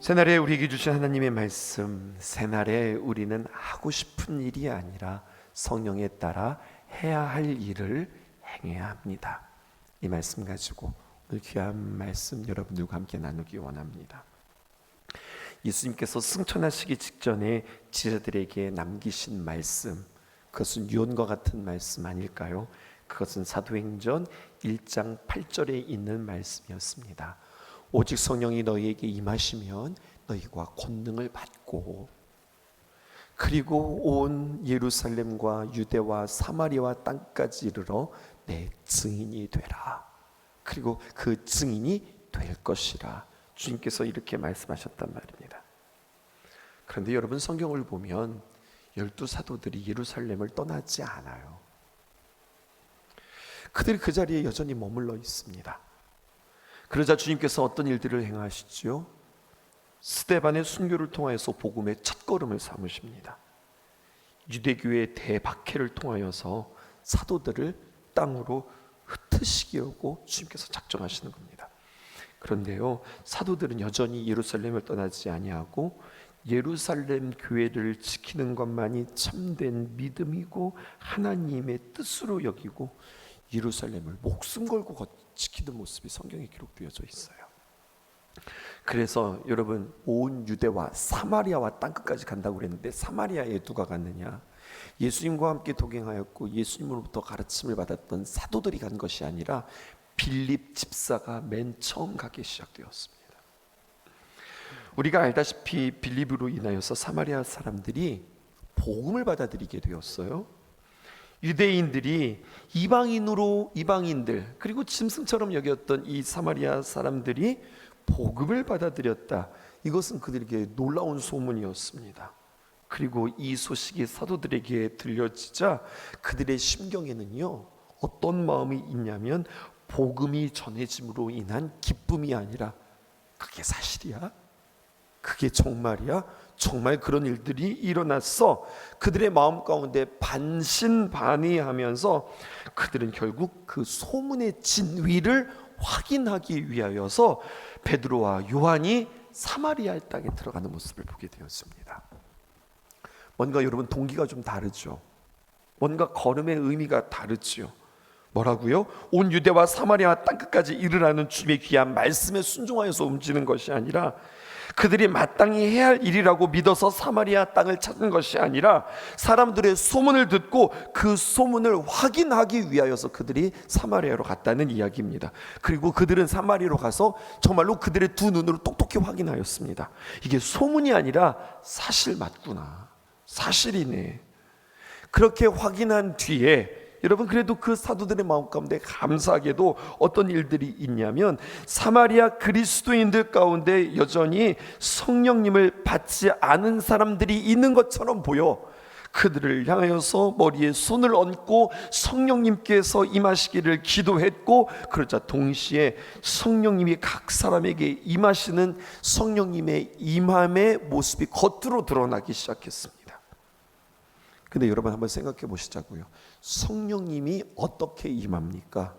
새날에 우리에게 주신 하나님의 말씀, 새날에 우리는 하고 싶은 일이 아니라 성령에 따라 해야 할 일을 행해야 합니다. 이 말씀 가지고 오늘 귀한 말씀 여러분들과 함께 나누기 원합니다. 예수님께서 승천하시기 직전에 제자들에게 남기신 말씀, 그것은 유언과 같은 말씀 아닐까요? 그것은 사도행전 1장 8절에 있는 말씀이었습니다. 오직 성령이 너희에게 임하시면 너희가 권능을 받고 그리고 온 예루살렘과 유대와 사마리아와 땅까지 이르러 내 증인이 되라. 그리고 그 증인이 될 것이라. 주님께서 이렇게 말씀하셨단 말입니다. 그런데 여러분, 성경을 보면 12사도들이 예루살렘을 떠나지 않아요. 그들이 그 자리에 여전히 머물러 있습니다. 그러자 주님께서 어떤 일들을 행하시죠? 스데반의 순교를 통하여서 복음의 첫걸음을 삼으십니다. 유대교의 대박해를 통하여서 사도들을 땅으로 흩으시려고 주님께서 작정하시는 겁니다. 그런데요, 사도들은 여전히 예루살렘을 떠나지 아니하고 예루살렘 교회를 지키는 것만이 참된 믿음이고 하나님의 뜻으로 여기고 예루살렘을 목숨 걸고 지키는 모습이 성경에 기록되어져 있어요. 그래서 여러분, 온 유대와 사마리아와 땅끝까지 간다고 그랬는데 사마리아에 누가 갔느냐? 예수님과 함께 동행하였고 예수님으로부터 가르침을 받았던 사도들이 간 것이 아니라 빌립 집사가 맨 처음 가기 시작되었습니다. 우리가 알다시피 빌립으로 인하여서 사마리아 사람들이 복음을 받아들이게 되었어요. 유대인들이 이방인들 그리고 짐승처럼 여겼던 이 사마리아 사람들이 복음을 받아들였다. 이것은 그들에게 놀라운 소문이었습니다. 그리고 이 소식이 사도들에게 들려지자 그들의 심경에는요, 어떤 마음이 있냐면 복음이 전해짐으로 인한 기쁨이 아니라 그게 사실이야? 그게 정말이야? 정말 그런 일들이 일어났어? 그들의 마음 가운데 반신반의하면서 그들은 결국 그 소문의 진위를 확인하기 위하여서 베드로와 요한이 사마리아 땅에 들어가는 모습을 보게 되었습니다. 뭔가 여러분, 동기가 좀 다르죠. 뭔가 걸음의 의미가 다르지요. 뭐라고요? 온 유대와 사마리아 땅끝까지 이르라는 주님의 귀한 말씀에 순종하여서 움직이는 것이 아니라 그들이 마땅히 해야 할 일이라고 믿어서 사마리아 땅을 찾은 것이 아니라 사람들의 소문을 듣고 그 소문을 확인하기 위하여서 그들이 사마리아로 갔다는 이야기입니다. 그리고 그들은 사마리아로 가서 정말로 그들의 두 눈으로 똑똑히 확인하였습니다. 이게 소문이 아니라 사실 맞구나, 사실이네. 그렇게 확인한 뒤에 여러분, 그래도 그 사도들의 마음 가운데 감사하게도 어떤 일들이 있냐면 사마리아 그리스도인들 가운데 여전히 성령님을 받지 않은 사람들이 있는 것처럼 보여 그들을 향하여서 머리에 손을 얹고 성령님께서 임하시기를 기도했고, 그러자 동시에 성령님이 각 사람에게 임하시는 성령님의 임함의 모습이 겉으로 드러나기 시작했습니다. 근데 여러분, 한번 생각해 보시자고요. 성령님이 어떻게 임합니까?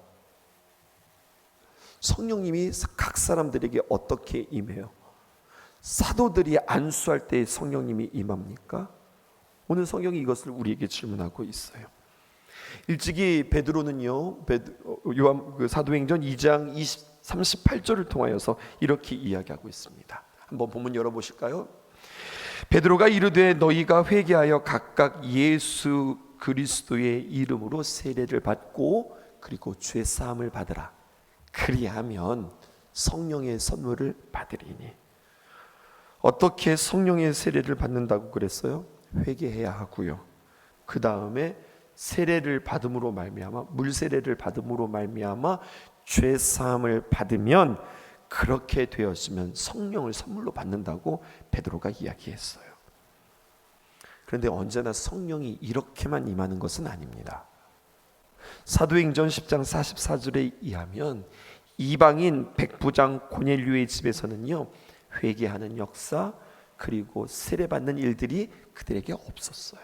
성령님이 각 사람들에게 어떻게 임해요? 사도들이 안수할 때 성령님이 임합니까? 오늘 성경이 이것을 우리에게 질문하고 있어요. 일찍이 베드로는요, 사도행전 2장 38절을 통하여서 이렇게 이야기하고 있습니다. 한번 본문 열어보실까요? 베드로가 이르되 너희가 회개하여 각각 예수 그리스도의 이름으로 세례를 받고 그리고 죄 사함을 받으라. 그리하면 성령의 선물을 받으리니. 어떻게 성령의 세례를 받는다고 그랬어요? 회개해야 하고요. 그 다음에 세례를 받음으로 말미암아, 물세례를 받음으로 말미암아 죄 사함을 받으면, 그렇게 되었으면 성령을 선물로 받는다고 베드로가 이야기했어요. 그런데 언제나 성령이 이렇게만 임하는 것은 아닙니다. 사도행전 10장 44절에 의하면 이방인 백부장 고넬료의 집에서는요, 회개하는 역사 그리고 세례받는 일들이 그들에게 없었어요.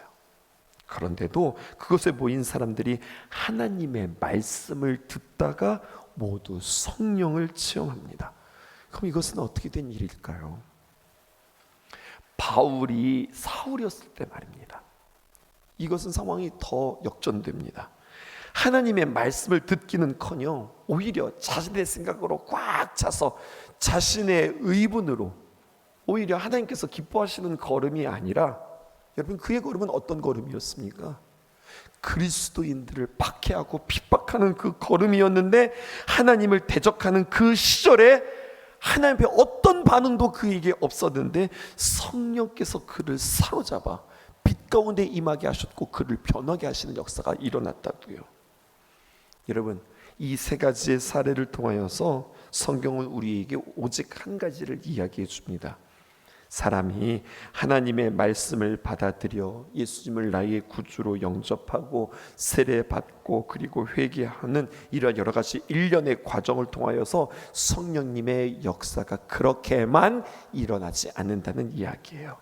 그런데도 그것에 모인 사람들이 하나님의 말씀을 듣다가 모두 성령을 체험합니다. 그럼 이것은 어떻게 된 일일까요? 바울이 사울이었을 때 말입니다. 이것은 상황이 더 역전됩니다. 하나님의 말씀을 듣기는커녕 오히려 자신의 생각으로 꽉 차서 자신의 의분으로 오히려 하나님께서 기뻐하시는 걸음이 아니라, 여러분 그의 걸음은 어떤 걸음이었습니까? 그리스도인들을 박해하고 핍박하는 그 걸음이었는데, 하나님을 대적하는 그 시절에 하나님 앞에 어떤 반응도 그에게 없었는데 성령께서 그를 사로잡아 빛 가운데 임하게 하셨고 그를 변하게 하시는 역사가 일어났다고요. 여러분, 이 세 가지의 사례를 통하여서 성경은 우리에게 오직 한 가지를 이야기해 줍니다. 사람이 하나님의 말씀을 받아들여 예수님을 나의 구주로 영접하고 세례받고 그리고 회개하는 이러한 여러 가지 일련의 과정을 통하여서 성령님의 역사가 그렇게만 일어나지 않는다는 이야기예요.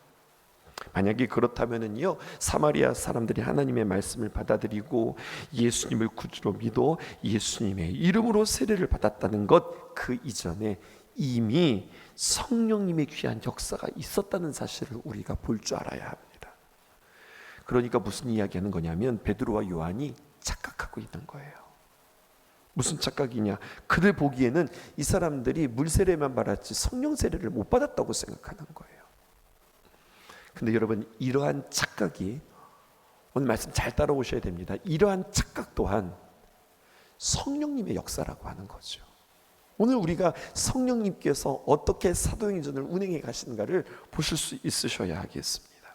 만약에 그렇다면은요, 사마리아 사람들이 하나님의 말씀을 받아들이고 예수님을 구주로 믿어 예수님의 이름으로 세례를 받았다는 것, 그 이전에 이미 성령님의 귀한 역사가 있었다는 사실을 우리가 볼 줄 알아야 합니다. 그러니까 무슨 이야기하는 거냐면 베드로와 요한이 착각하고 있는 거예요. 무슨 착각이냐? 그들 보기에는 이 사람들이 물 세례만 받았지 성령 세례를 못 받았다고 생각하는 거예요. 근데 여러분, 이러한 착각이, 오늘 말씀 잘 따라오셔야 됩니다. 이러한 착각 또한 성령님의 역사라고 하는 거죠. 오늘 우리가 성령님께서 어떻게 사도행전을 운행해 가시는가를 보실 수 있으셔야 하겠습니다.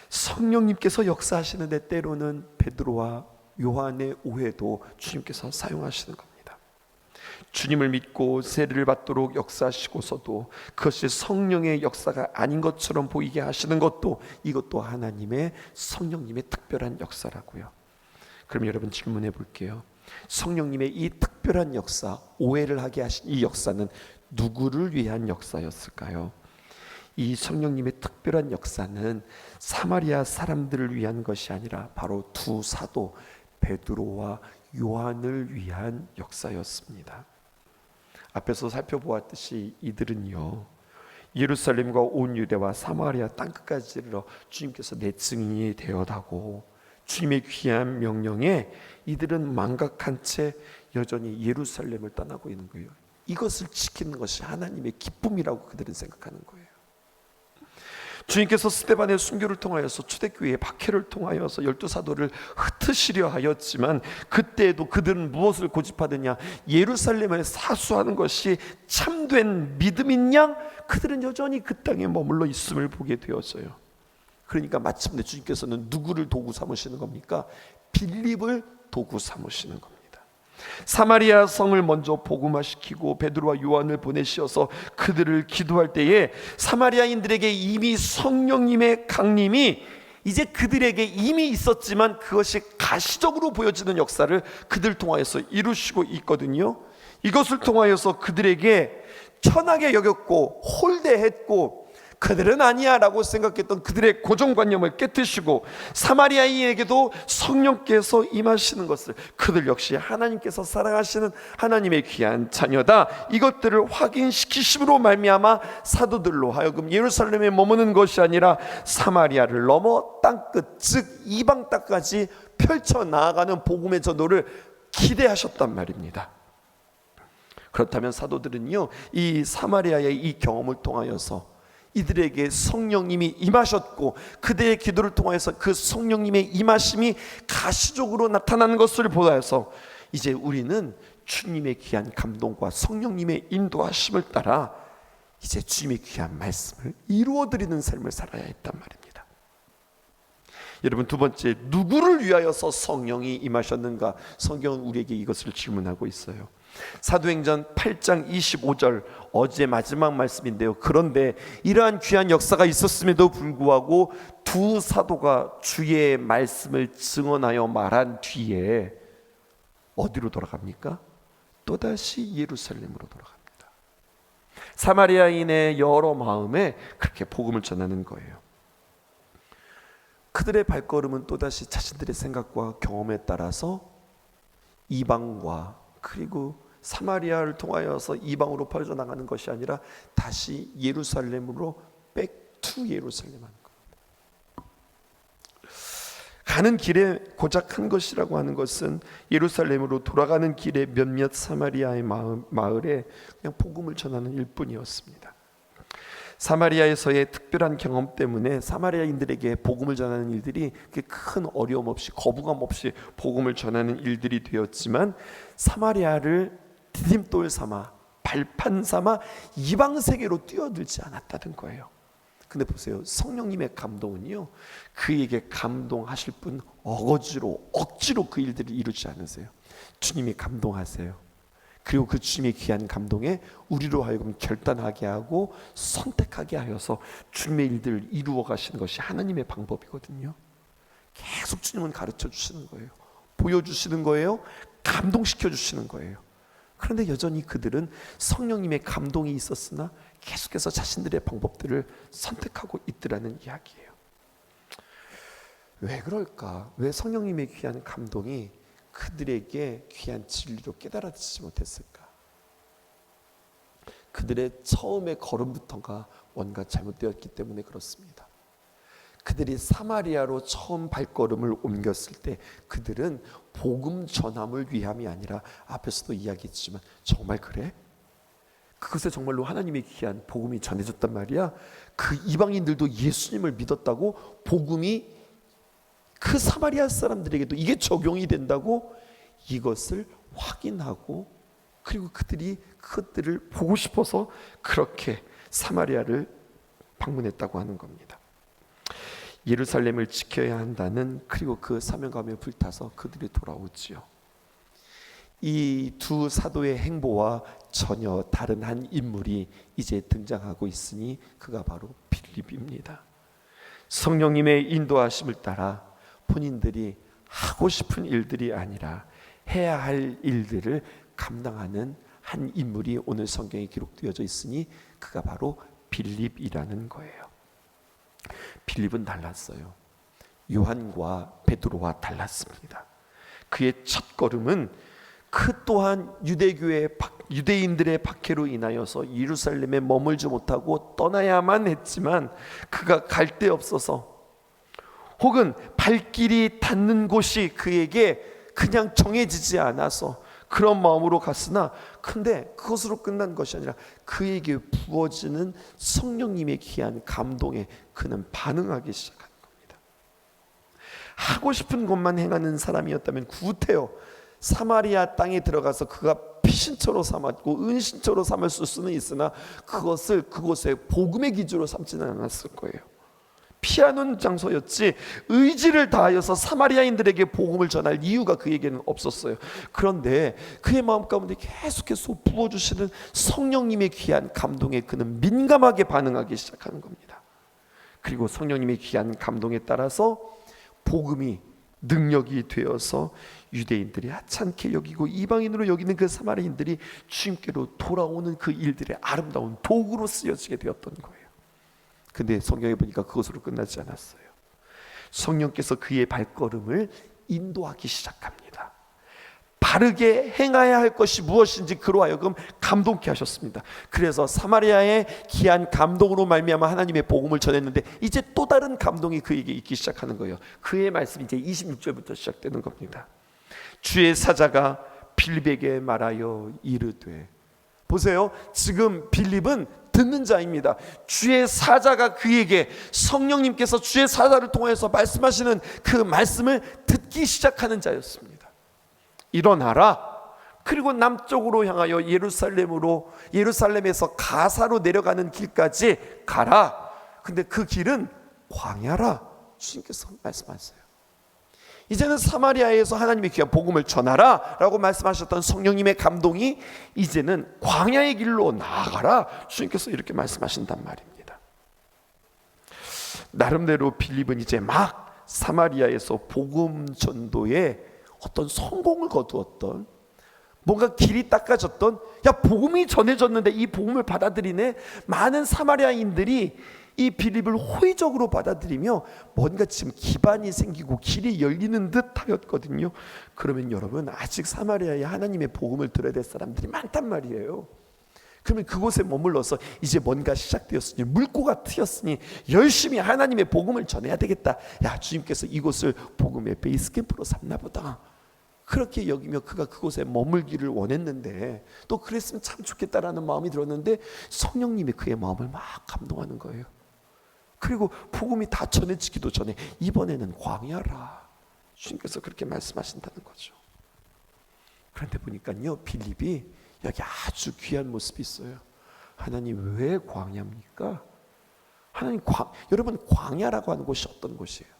성령님께서 역사하시는데 때로는 베드로와 요한의 오해도 주님께서 사용하시는 겁니다. 주님을 믿고 세례를 받도록 역사하시고서도 그것이 성령의 역사가 아닌 것처럼 보이게 하시는 것도, 이것도 하나님의 성령님의 특별한 역사라고요. 그럼 여러분 질문해 볼게요. 성령님의 이 특별한 역사, 오해를 하게 하신 이 역사는 누구를 위한 역사였을까요? 이 성령님의 특별한 역사는 사마리아 사람들을 위한 것이 아니라 바로 두 사도 베드로와 요한을 위한 역사였습니다. 앞에서 살펴보았듯이 이들은요, 예루살렘과 온 유대와 사마리아 땅끝까지 이르러 주님께서 내 증인이 되어다고 주님의 귀한 명령에 이들은 망각한 채 여전히 예루살렘을 떠나고 있는 거예요. 이것을 지키는 것이 하나님의 기쁨이라고 그들은 생각하는 거예요. 주님께서 스데반의 순교를 통하여서 초대교회의 박해를 통하여서 12사도를 흩으시려 하였지만, 그때에도 그들은 무엇을 고집하느냐? 예루살렘을 사수하는 것이 참된 믿음인 양 그들은 여전히 그 땅에 머물러 있음을 보게 되었어요. 그러니까 마침내 주님께서는 누구를 도구 삼으시는 겁니까? 빌립을 도구 삼으시는 겁니다. 사마리아 성을 먼저 복음화시키고 베드로와 요한을 보내시어서 그들을 기도할 때에 사마리아인들에게 이미 성령님의 강림이 이제 그들에게 이미 있었지만 그것이 가시적으로 보여지는 역사를 그들 통하여서 이루시고 있거든요. 이것을 통하여서 그들에게 천하게 여겼고 홀대했고 그들은 아니야 라고 생각했던 그들의 고정관념을 깨뜨리시고, 사마리아인에게도 성령께서 임하시는 것을, 그들 역시 하나님께서 사랑하시는 하나님의 귀한 자녀다, 이것들을 확인시키심으로 말미암아 사도들로 하여금 예루살렘에 머무는 것이 아니라 사마리아를 넘어 땅끝, 즉 이방 땅까지 펼쳐나아가는 복음의 전도를 기대하셨단 말입니다. 그렇다면 사도들은요, 이 사마리아의 이 경험을 통하여서 이들에게 성령님이 임하셨고 그들의 기도를 통해서 그 성령님의 임하심이 가시적으로 나타나는 것을 보아서 이제 우리는 주님의 귀한 감동과 성령님의 인도하심을 따라 이제 주님의 귀한 말씀을 이루어드리는 삶을 살아야 했단 말입니다. 여러분, 두 번째, 누구를 위하여서 성령이 임하셨는가? 성경은 우리에게 이것을 질문하고 있어요. 사도행전 8장 25절, 어제 마지막 말씀인데요. 그런데 이러한 귀한 역사가 있었음에도 불구하고 두 사도가 주의 말씀을 증언하여 말한 뒤에 어디로 돌아갑니까? 또다시 예루살렘으로 돌아갑니다. 사마리아인의 여러 마음에 그렇게 복음을 전하는 거예요. 그들의 발걸음은 또다시 자신들의 생각과 경험에 따라서 이방과 그리고 사마리아를 통하여서 이방으로 퍼져나가는 것이 아니라 다시 예루살렘으로 back to 투 예루살렘 하는 거예요. 가는 길에 고작 한 것이라고 하는 것은 예루살렘으로 돌아가는 길에 몇몇 사마리아의 마을에 그냥 복음을 전하는 일뿐이었습니다. 사마리아에서의 특별한 경험 때문에 사마리아인들에게 복음을 전하는 일들이 큰 어려움 없이 거부감 없이 복음을 전하는 일들이 되었지만, 사마리아를 디딤돌 삼아 발판 삼아 이방 세계로 뛰어들지 않았다는 거예요. 근데 보세요, 성령님의 감동은요, 그에게 감동하실 분 억지로 그 일들을 이루지 않으세요. 주님이 감동하세요. 그리고 그 주님의 귀한 감동에 우리로 하여금 결단하게 하고 선택하게 하여서 주님의 일들을 이루어 가시는 것이 하나님의 방법이거든요. 계속 주님은 가르쳐 주시는 거예요. 보여주시는 거예요. 감동시켜 주시는 거예요. 그런데 여전히 그들은 성령님의 감동이 있었으나 계속해서 자신들의 방법들을 선택하고 있더라는 이야기예요. 왜 그럴까? 왜 성령님의 귀한 감동이 그들에게 귀한 진리로 깨달아지지 못했을까? 그들의 처음의 걸음부터가 뭔가 잘못되었기 때문에 그렇습니다. 그들이 사마리아로 처음 발걸음을 옮겼을 때 그들은 복음 전함을 위함이 아니라, 앞에서도 이야기했지만 정말 그래? 그것에 정말로 하나님의 귀한 복음이 전해졌단 말이야. 그 이방인들도 예수님을 믿었다고, 복음이 그 사마리아 사람들에게도 이게 적용이 된다고, 이것을 확인하고, 그리고 그들이 그것들을 보고 싶어서 그렇게 사마리아를 방문했다고 하는 겁니다. 예루살렘을 지켜야 한다는, 그리고 그 사명감에 불타서 그들이 돌아오지요. 이 두 사도의 행보와 전혀 다른 한 인물이 이제 등장하고 있으니 그가 바로 빌립입니다. 성령님의 인도하심을 따라 본인들이 하고 싶은 일들이 아니라 해야 할 일들을 감당하는 한 인물이 오늘 성경에 기록되어져 있으니 그가 바로 빌립이라는 거예요. 빌립은 달랐어요. 요한과 베드로와 달랐습니다. 그의 첫 걸음은 그 또한 유대인들의 박해로 인하여서 예루살렘에 머물지 못하고 떠나야만 했지만, 그가 갈 데 없어서 혹은 발길이 닿는 곳이 그에게 그냥 정해지지 않아서 그런 마음으로 갔으나, 근데 그것으로 끝난 것이 아니라 그에게 부어지는 성령님의 귀한 감동에 그는 반응하기 시작한 겁니다. 하고 싶은 것만 행하는 사람이었다면 구태여 사마리아 땅에 들어가서 그가 피신처로 삼았고 은신처로 삼을 수는 있으나 그것을 그곳에 복음의 기준으로 삼지는 않았을 거예요. 피하는 장소였지 의지를 다하여서 사마리아인들에게 복음을 전할 이유가 그에게는 없었어요. 그런데 그의 마음 가운데 계속해서 부어주시는 성령님의 귀한 감동에 그는 민감하게 반응하기 시작하는 겁니다. 그리고 성령님의 귀한 감동에 따라서 복음이 능력이 되어서 유대인들이 하찮게 여기고 이방인으로 여기는 그 사마리아인들이 주님께로 돌아오는 그 일들의 아름다운 도구로 쓰여지게 되었던 거예요. 근데 성경에 보니까 그것으로 끝나지 않았어요. 성령께서 그의 발걸음을 인도하기 시작합니다. 바르게 행해야 할 것이 무엇인지 그로 하여금 감동케 하셨습니다. 그래서 사마리아의 귀한 감동으로 말미암아 하나님의 복음을 전했는데, 이제 또 다른 감동이 그에게 있기 시작하는 거예요. 그의 말씀이 이제 26절부터 시작되는 겁니다. 주의 사자가 빌립에게 말하여 이르되, 보세요, 지금 빌립은 듣는 자입니다. 주의 사자가 그에게, 성령님께서 주의 사자를 통해서 말씀하시는 그 말씀을 듣기 시작하는 자였습니다. 일어나라. 그리고 남쪽으로 향하여 예루살렘에서 가사로 내려가는 길까지 가라. 근데 그 길은 광야라. 주님께서 말씀하세요. 이제는 사마리아에서 하나님의 귀한 복음을 전하라 라고 말씀하셨던 성령님의 감동이 이제는 광야의 길로 나아가라. 주님께서 이렇게 말씀하신단 말입니다. 나름대로 빌립은 이제 막 사마리아에서 복음 전도에 어떤 성공을 거두었던, 뭔가 길이 닦아졌던, 야 복음이 전해졌는데 이 복음을 받아들이네. 많은 사마리아인들이 이 빌립을 호의적으로 받아들이며 뭔가 지금 기반이 생기고 길이 열리는 듯 하였거든요. 그러면 여러분, 아직 사마리아에 하나님의 복음을 들어야 될 사람들이 많단 말이에요. 그러면 그곳에 머물러서 이제 뭔가 시작되었으니 물고가 트였으니 열심히 하나님의 복음을 전해야 되겠다. 야, 주님께서 이곳을 복음의 베이스 캠프로 삼나 보다. 그렇게 여기며 그가 그곳에 머물기를 원했는데, 또 그랬으면 참 좋겠다라는 마음이 들었는데 성령님이 그의 마음을 막 감동하는 거예요. 그리고 복음이 다 전해지기도 전에 이번에는 광야라, 주님께서 그렇게 말씀하신다는 거죠. 그런데 보니까요, 빌립이 여기 아주 귀한 모습이 있어요. 하나님, 왜 광야입니까? 하나님, 여러분, 광야라고 하는 곳이 어떤 곳이에요?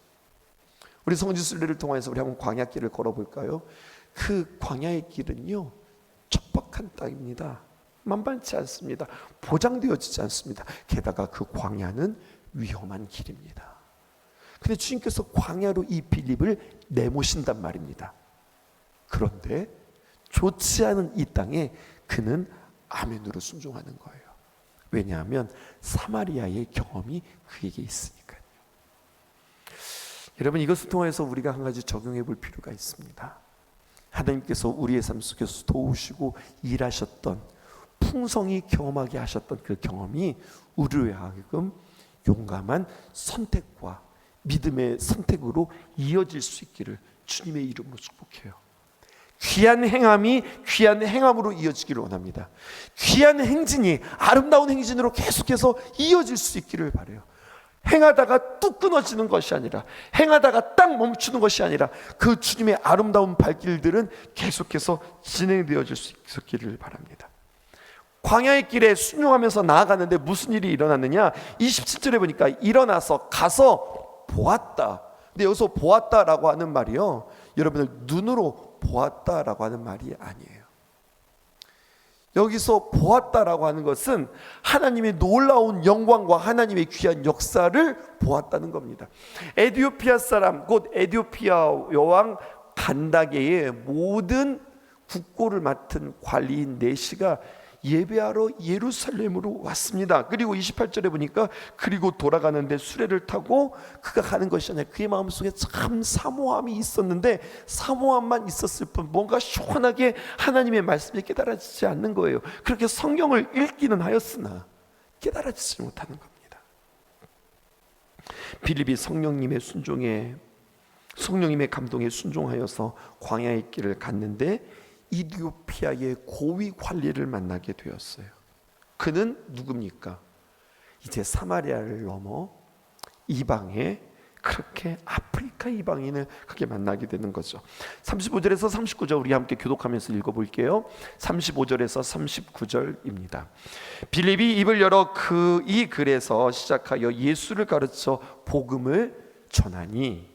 우리 성지순례를 통해서 우리 한번 광야길을 걸어볼까요? 그 광야의 길은요, 척박한 땅입니다. 만만치 않습니다. 보장되어지지 않습니다. 게다가 그 광야는 위험한 길입니다. 근데 주님께서 광야로 이 빌립을 내모신단 말입니다. 그런데 좋지 않은 이 땅에 그는 아멘으로 순종하는 거예요. 왜냐하면 사마리아의 경험이 그에게 있으니까요. 여러분, 이것을 통해서 우리가 한 가지 적용해 볼 필요가 있습니다. 하나님께서 우리의 삶 속에서 도우시고 일하셨던, 풍성히 경험하게 하셨던 그 경험이 우리로 하여금 용감한 선택과 믿음의 선택으로 이어질 수 있기를 주님의 이름으로 축복해요. 귀한 행함이 귀한 행함으로 이어지기를 원합니다. 귀한 행진이 아름다운 행진으로 계속해서 이어질 수 있기를 바라요. 행하다가 뚝 끊어지는 것이 아니라, 행하다가 딱 멈추는 것이 아니라 그 주님의 아름다운 발길들은 계속해서 진행되어질 수 있기를 바랍니다. 광야의 길에 순종하면서 나아가는데 무슨 일이 일어났느냐? 27절에 보니까 일어나서 가서 보았다. 근데 여기서 보았다라고 하는 말이요, 여러분들 눈으로 보았다라고 하는 말이 아니에요. 여기서 보았다라고 하는 것은 하나님의 놀라운 영광과 하나님의 귀한 역사를 보았다는 겁니다. 에디오피아 사람, 곧 에디오피아 여왕 간다게의 모든 국고를 맡은 관리인 네시가 예배하러 예루살렘으로 왔습니다. 그리고 28절에 보니까 그리고 돌아가는데 수레를 타고 그가 가는 것이 아니라 그의 마음속에 참 사모함이 있었는데, 사모함만 있었을 뿐 뭔가 시원하게 하나님의 말씀이 깨달아지지 않는 거예요. 그렇게 성경을 읽기는 하였으나 깨달아지지 못하는 겁니다. 빌립이 성령님의 감동에 순종하여서 광야의 길을 갔는데 이디오피아의 고위 관리를 만나게 되었어요. 그는 누굽니까? 이제 사마리아를 넘어 이방에, 그렇게 아프리카 이방인을 그렇게 만나게 되는 거죠. 35절에서 39절 우리 함께 교독하면서 읽어볼게요. 35절에서 39절입니다. 빌립이 입을 열어 이 글에서 시작하여 예수를 가르쳐 복음을 전하니,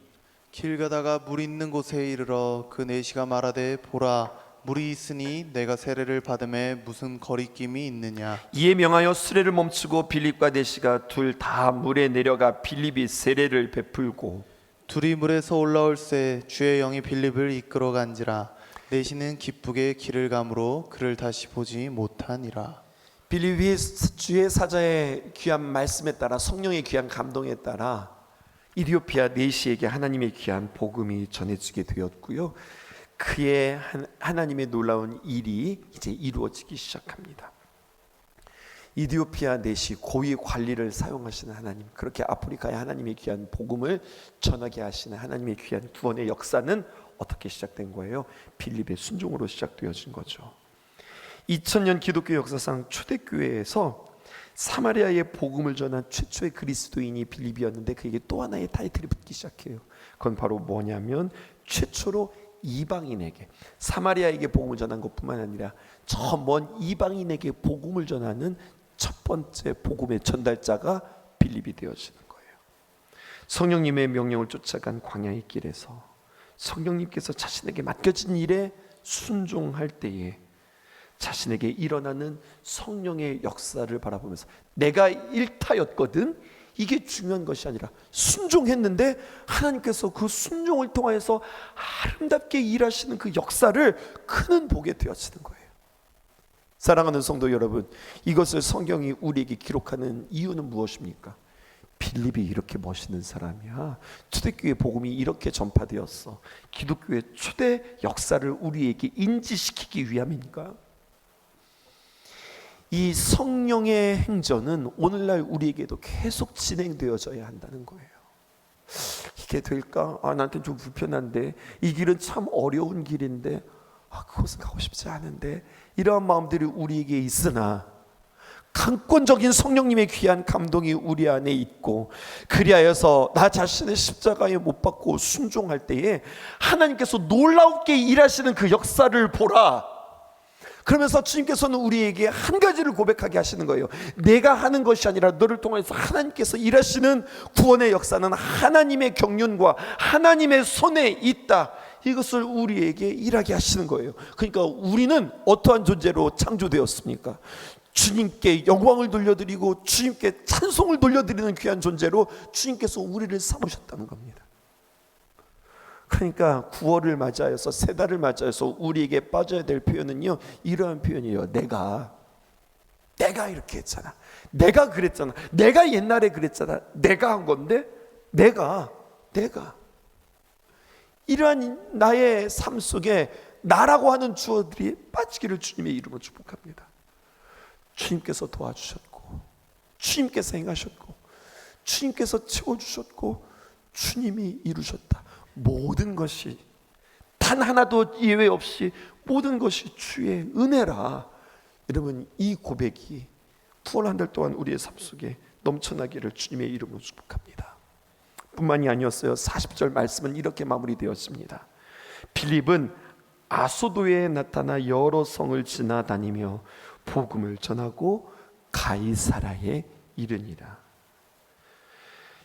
길 가다가 물 있는 곳에 이르러 그 내시가 말하되, 보라, 물이 있으니 내가 세례를 받음에 무슨 거리낌이 있느냐. 이에 명하여 수레를 멈추고 빌립과 네시가 둘 다 물에 내려가 빌립이 세례를 베풀고, 둘이 물에서 올라올새 주의 영이 빌립을 이끌어 간지라. 내시는 기쁘게 길을 가므로 그를 다시 보지 못하니라. 빌립이 주의 사자의 귀한 말씀에 따라, 성령의 귀한 감동에 따라 이디오피아 네시에게 하나님의 귀한 복음이 전해지게 되었고요. 그의 하나님의 놀라운 일이 이제 이루어지기 시작합니다. 이디오피아 네시 고위 관리를 사용하시는 하나님, 그렇게 아프리카에 하나님의 귀한 복음을 전하게 하시는 하나님의 귀한 구원의 역사는 어떻게 시작된 거예요? 빌립의 순종으로 시작되어진 거죠. 2000년 기독교 역사상 초대교회에서 사마리아의 복음을 전한 최초의 그리스도인이 빌립이었는데, 그에게 또 하나의 타이틀이 붙기 시작해요. 그건 바로 뭐냐면, 최초로 이방인에게, 사마리아에게 복음을 전한 것뿐만 아니라 저 먼 이방인에게 복음을 전하는 첫 번째 복음의 전달자가 빌립이 되어지는 거예요. 성령님의 명령을 쫓아간 광야의 길에서 성령님께서 자신에게 맡겨진 일에 순종할 때에 자신에게 일어나는 성령의 역사를 바라보면서, 내가 일타였거든, 이게 중요한 것이 아니라 순종했는데 하나님께서 그 순종을 통하여서 아름답게 일하시는 그 역사를 그는 보게 되어지는 거예요. 사랑하는 성도 여러분, 이것을 성경이 우리에게 기록하는 이유는 무엇입니까? 빌립이 이렇게 멋있는 사람이야, 초대교회 복음이 이렇게 전파되었어, 기독교의 초대 역사를 우리에게 인지시키기 위함인가? 이 성령의 행전은 오늘날 우리에게도 계속 진행되어져야 한다는 거예요. 이게 될까? 나한테는 좀 불편한데, 이 길은 참 어려운 길인데, 그것은 가고 싶지 않은데, 이러한 마음들이 우리에게 있으나 강권적인 성령님의 귀한 감동이 우리 안에 있고, 그리하여서 나 자신을 십자가에 못 박고 순종할 때에 하나님께서 놀랍게 일하시는 그 역사를 보라. 그러면서 주님께서는 우리에게 한 가지를 고백하게 하시는 거예요. 내가 하는 것이 아니라 너를 통해서 하나님께서 일하시는 구원의 역사는 하나님의 경륜과 하나님의 손에 있다. 이것을 우리에게 일하게 하시는 거예요. 그러니까 우리는 어떠한 존재로 창조되었습니까? 주님께 영광을 돌려드리고 주님께 찬송을 돌려드리는 귀한 존재로 주님께서 우리를 삼으셨다는 겁니다. 그러니까 9월을 맞이하여서 새 달을 맞이하여서 우리에게 빠져야 될 표현은요, 이러한 표현이에요. 내가 이렇게 했잖아, 내가 그랬잖아, 내가 옛날에 그랬잖아, 내가 한 건데, 내가 이러한 나의 삶 속에 나라고 하는 주어들이 빠지기를 주님의 이름으로 축복합니다. 주님께서 도와주셨고, 주님께서 행하셨고, 주님께서 채워주셨고, 주님이 이루셨다. 모든 것이 단 하나도 예외 없이 모든 것이 주의 은혜라. 여러분, 이 고백이 9월 한 달 동안 우리의 삶 속에 넘쳐나기를 주님의 이름으로 축복합니다. 뿐만이 아니었어요. 40절 말씀은 이렇게 마무리되었습니다. 빌립은 아소도에 나타나 여러 성을 지나다니며 복음을 전하고 가이사라에 이르니라.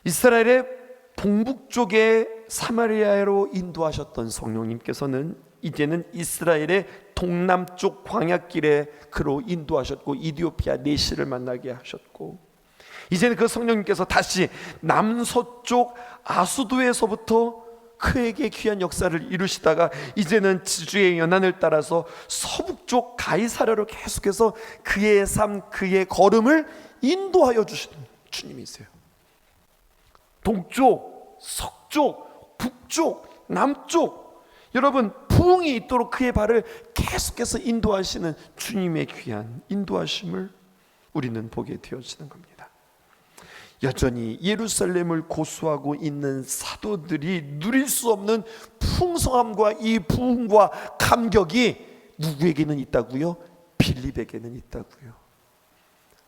이스라엘의 동북쪽에 사마리아로 인도하셨던 성령님께서는 이제는 이스라엘의 동남쪽 광야길에 그로 인도하셨고, 이디오피아 내시를 만나게 하셨고, 이제는 그 성령님께서 다시 남서쪽 아수도에서부터 그에게 귀한 역사를 이루시다가 이제는 지주의 연안을 따라서 서북쪽 가이사랴로 계속해서 그의 삶, 그의 걸음을 인도하여 주시는 주님이세요. 동쪽, 서쪽, 북쪽, 남쪽, 여러분 부흥이 있도록 그의 발을 계속해서 인도하시는 주님의 귀한 인도하심을 우리는 보게 되어지는 겁니다. 여전히 예루살렘을 고수하고 있는 사도들이 누릴 수 없는 풍성함과 이 부흥과 감격이 누구에게는 있다고요? 빌립에게는 있다고요.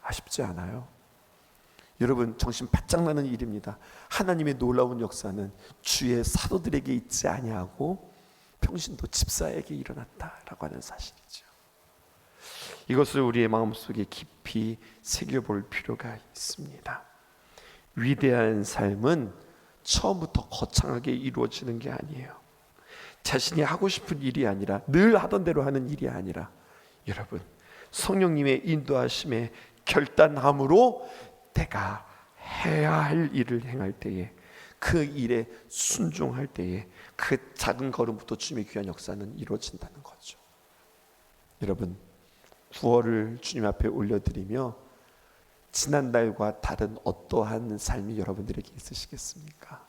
아쉽지 않아요? 여러분, 정신 바짝 나는 일입니다. 하나님의 놀라운 역사는 주의 사도들에게 있지 아니하고 평신도 집사에게 일어났다라고 하는 사실이죠. 이것을 우리의 마음속에 깊이 새겨볼 필요가 있습니다. 위대한 삶은 처음부터 거창하게 이루어지는 게 아니에요. 자신이 하고 싶은 일이 아니라, 늘 하던 대로 하는 일이 아니라, 여러분 성령님의 인도하심에 결단함으로 내가 해야 할 일을 행할 때에, 그 일에 순종할 때에 그 작은 걸음부터 주님의 귀한 역사는 이루어진다는 거죠. 여러분, 9월을 주님 앞에 올려드리며 지난달과 다른 어떠한 삶이 여러분들에게 있으시겠습니까?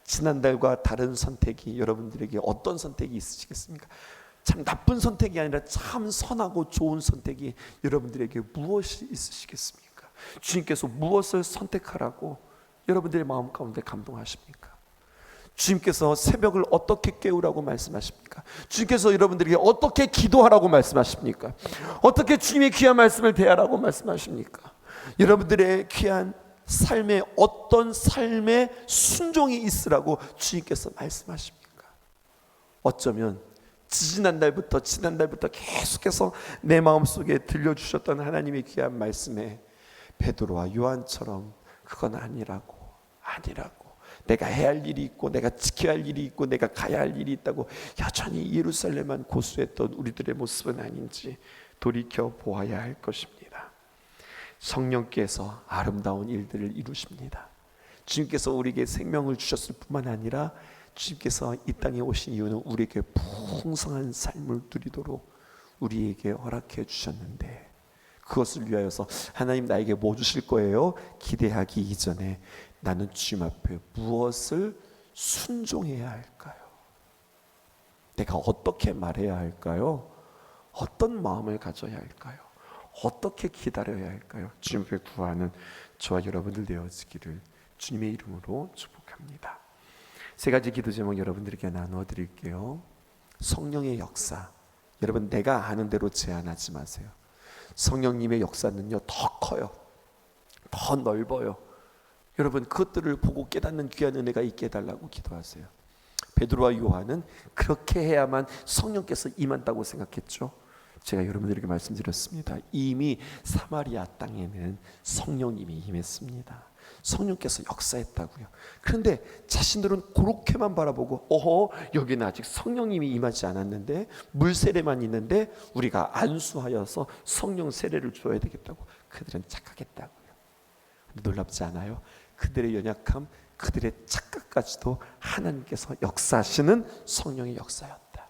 지난달과 다른 선택이 여러분들에게 어떤 선택이 있으시겠습니까? 참 나쁜 선택이 아니라 참 선하고 좋은 선택이 여러분들에게 무엇이 있으시겠습니까? 주님께서 무엇을 선택하라고 여러분들의 마음 가운데 감동하십니까? 주님께서 새벽을 어떻게 깨우라고 말씀하십니까? 주님께서 여러분들에게 어떻게 기도하라고 말씀하십니까? 어떻게 주님의 귀한 말씀을 대하라고 말씀하십니까? 여러분들의 귀한 삶에 어떤 삶의 순종이 있으라고 주님께서 말씀하십니까? 어쩌면 지난달부터 계속해서 내 마음속에 들려주셨던 하나님의 귀한 말씀에 베드로와 요한처럼 그건 아니라고 내가 해야 할 일이 있고 내가 지켜야 할 일이 있고 내가 가야 할 일이 있다고 여전히 예루살렘만 고수했던 우리들의 모습은 아닌지 돌이켜 보아야 할 것입니다. 성령께서 아름다운 일들을 이루십니다. 주님께서 우리에게 생명을 주셨을 뿐만 아니라 주님께서 이 땅에 오신 이유는 우리에게 풍성한 삶을 누리도록 우리에게 허락해 주셨는데, 그것을 위하여서 하나님 나에게 뭐 주실 거예요? 기대하기 이전에 나는 주님 앞에 무엇을 순종해야 할까요? 내가 어떻게 말해야 할까요? 어떤 마음을 가져야 할까요? 어떻게 기다려야 할까요? 주님 앞에 구하는 저와 여러분들 되어지기를 주님의 이름으로 축복합니다. 세 가지 기도 제목 여러분들에게 나누어 드릴게요. 성령의 역사, 여러분 내가 아는 대로 제한하지 마세요. 성령님의 역사는요 더 커요, 더 넓어요. 여러분 그것들을 보고 깨닫는 귀한 은혜가 있게 해달라고 기도하세요. 베드로와 요한은 그렇게 해야만 성령께서 임한다고 생각했죠. 제가 여러분들에게 말씀드렸습니다. 이미 사마리아 땅에는 성령님이 임했습니다. 성령께서 역사했다고요. 그런데 자신들은 그렇게만 바라보고 여기는 아직 성령님이 임하지 않았는데 물 세례만 있는데 우리가 안수하여서 성령 세례를 줘야 되겠다고 그들은 착각했다고요. 놀랍지 않아요? 그들의 연약함, 그들의 착각까지도 하나님께서 역사하시는 성령의 역사였다.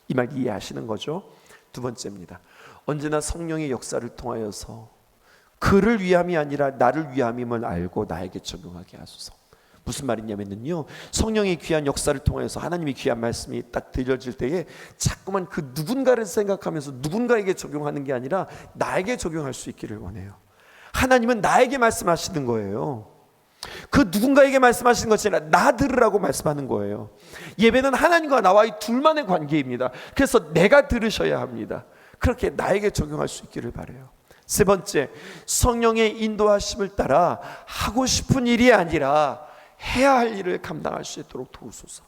이 말 이해하시는 거죠? 두 번째입니다. 언제나 성령의 역사를 통하여서 그를 위함이 아니라 나를 위함임을 알고 나에게 적용하게 하소서. 무슨 말이냐면요, 성령의 귀한 역사를 통해서 하나님의 귀한 말씀이 딱 들려질 때에 자꾸만 그 누군가를 생각하면서 누군가에게 적용하는 게 아니라 나에게 적용할 수 있기를 원해요. 하나님은 나에게 말씀하시는 거예요. 그 누군가에게 말씀하시는 것이 아니라 나 들으라고 말씀하는 거예요. 예배는 하나님과 나와의 둘만의 관계입니다. 그래서 내가 들으셔야 합니다. 그렇게 나에게 적용할 수 있기를 바라요. 세 번째, 성령의 인도하심을 따라 하고 싶은 일이 아니라 해야 할 일을 감당할 수 있도록 도우소서.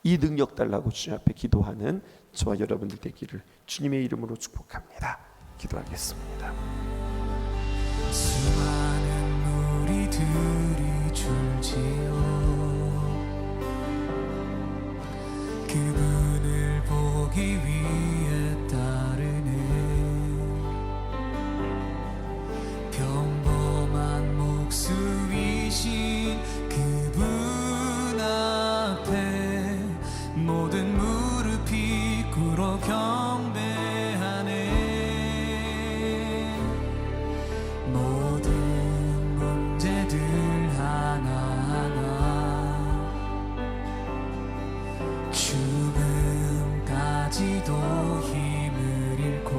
이 능력 달라고 주님 앞에 기도하는 저와 여러분들 되기를 주님의 이름으로 축복합니다. 기도하겠습니다. 수많은 무리들이 줄지어 그분을 보기 위해 따르네. 평범한 목수이신 그분 앞에 모든 무릎이 꿇어 경배하네. 모든 문제들 하나하나 죽음까지도 힘을 잃고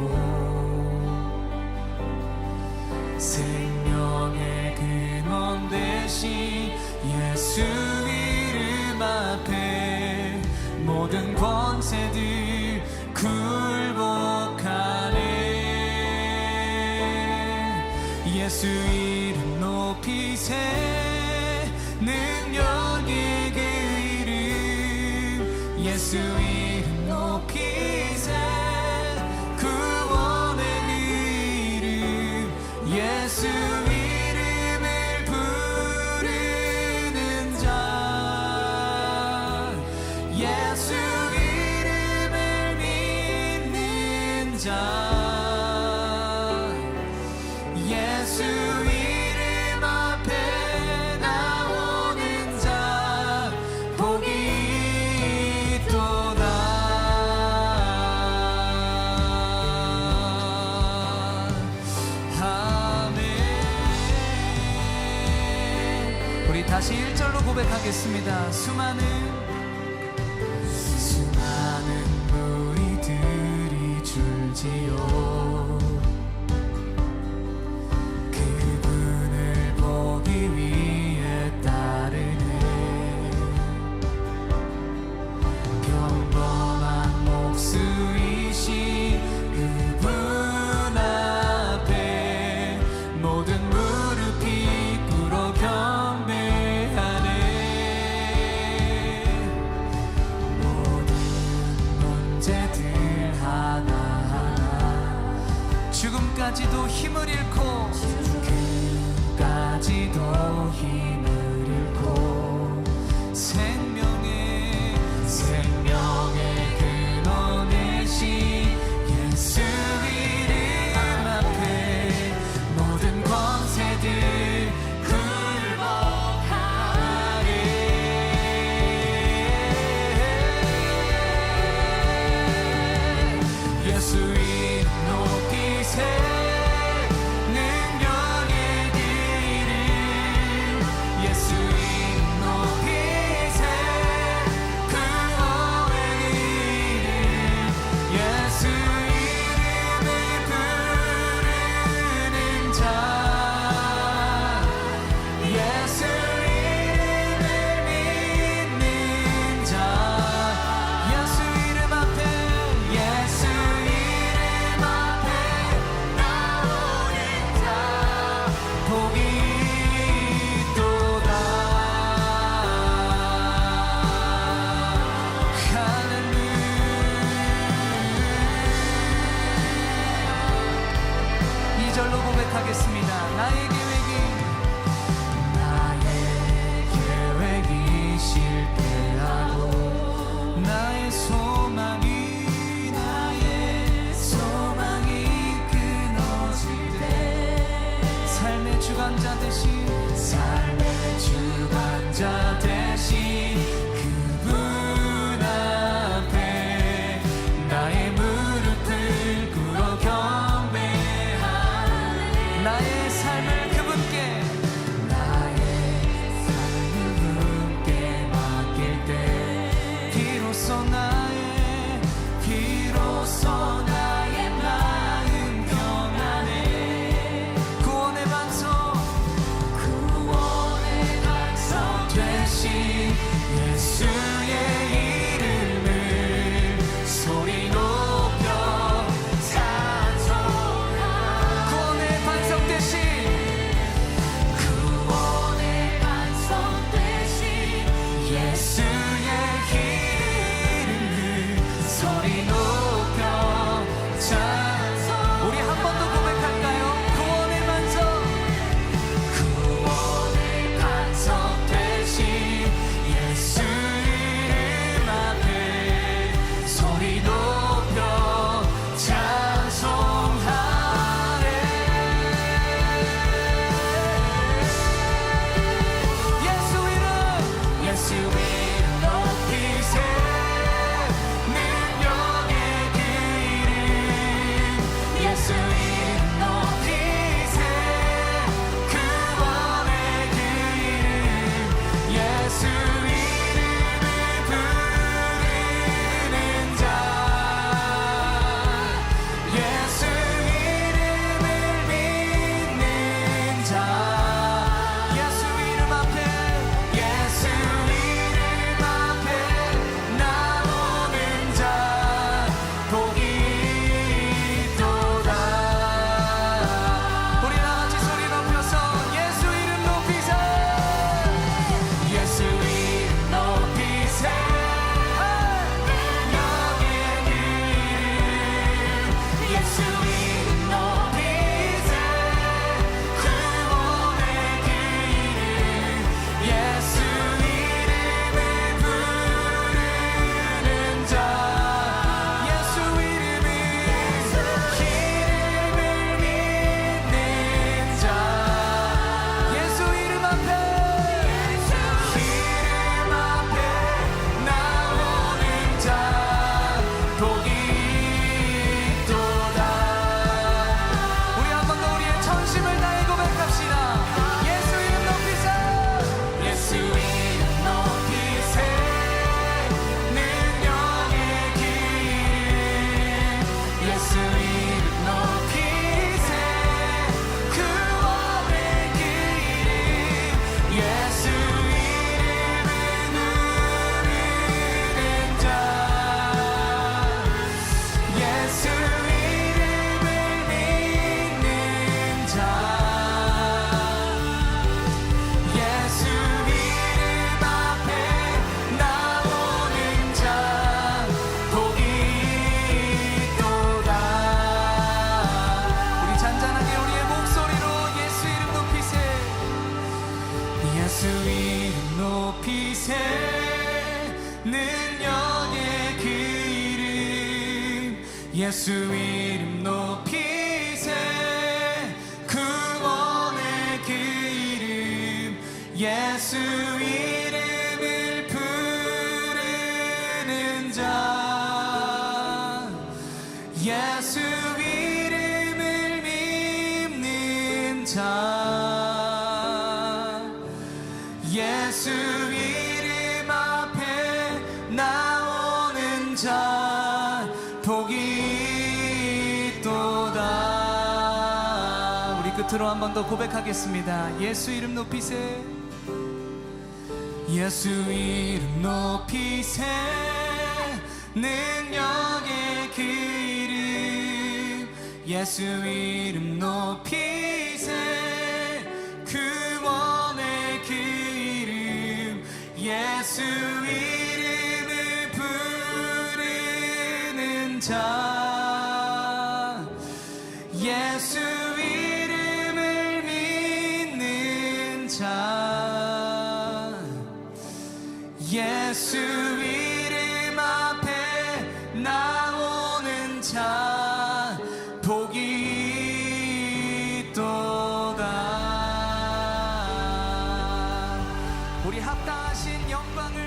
생명의 근원 되신 예수 이름 앞에 모든 권세들 굴복하네. 예수 이름 높이세. 능력의 그 이름 예수 이름 높이세. 구원의 그 이름 예수 이름을 부르는 자. 예수 이름을 믿는 자. 예수 이름 앞에 나오는 자 복이 있도다. 아멘. 우리 다시 1절로 고백하겠습니다. 수많은 무리들이 줄지어 그분을 보기 위해 따르네. 평범한 목수이신 그분 앞에 모든 무릎이 꿇어 경배하네. 모든 문제들 하나하나 보호자 대신 그분 앞에 나의 무릎을 꿇어 경배하네. 나의 삶을 그분께 그분께 맡길 때 비로소 나의 마음 평안해. 구원의 반석 되신 예수의 이름을 소리 높여 찬송하리. 구원의 반석 되신 예수의 이름을 소리 높여 찬송. 우리 한 번 더 고백할까요? 구원의 반석 되신 예수 이름 앞에 소리 높여 찬송하네. 예수 이름 높이세. 능력의 그 이름 예수 이름 높이세. 구원의 그 이름 예수 이름을 부르는 자. 예수 이름을 믿는 자. 예수 이름 앞에 나오는 자 복이 있도다. 우리 다같이 소리 높여서 예수 이름 높이세. 예수 이름 높이세. 능력의 그 이름 예수 이름 높이세. 구원의 그 이름 예수 이름을 부르는 자. 예수 이름을 믿는 자. 예수 이름 앞에 나오는 자 복이 있도다. 우리 한 번 더 우리의 전심을 다해 고백합시다. 예수 이름 높이세. 예수 이름 높이세. 능력의 그 이름 예수 이름 높이세. 구원의 그 이름 예수 이름을 부르는 자. 예수 이름을 믿는 자. 예수 이름 앞에 나오는 자 복이 있도다. 우리 잔잔하게 우리의 목소리로 예수 이름 높이세. 예수 이름 높이세. 능력의 그 이름 예수 이름 높이세. 구원의 그 이름 예수 이름을 부르는 자. 예수 이름을 믿는 자. 예수 이름 앞에 나오는 자 복이 있도다. 우리 끝으로 한 번 더 고백하겠습니다. 예수 이름 높이세. 예수 이름 높이세. 능력의 그 이름 예수 이름 높이세. 구원의 그 이름 예수 이름을 부르는 자. 예수 이름을 믿는 자. 예수 이름 앞에 나오는 자 복이 있도다. 우리 합당하신 영광을